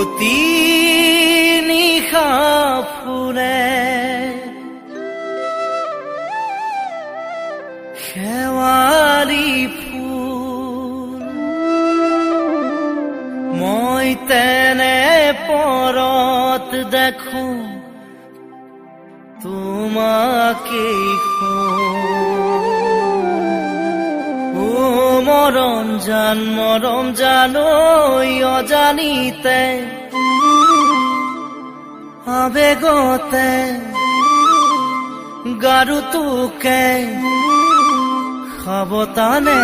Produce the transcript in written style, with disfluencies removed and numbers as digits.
অতি নিশা ফুলে শেৱালি ফুল মই তেনে পৰত দেখো তোমাকেই ও মৰম জান অজানিতে আবেগতে গাৰু তোকে সাৱতানে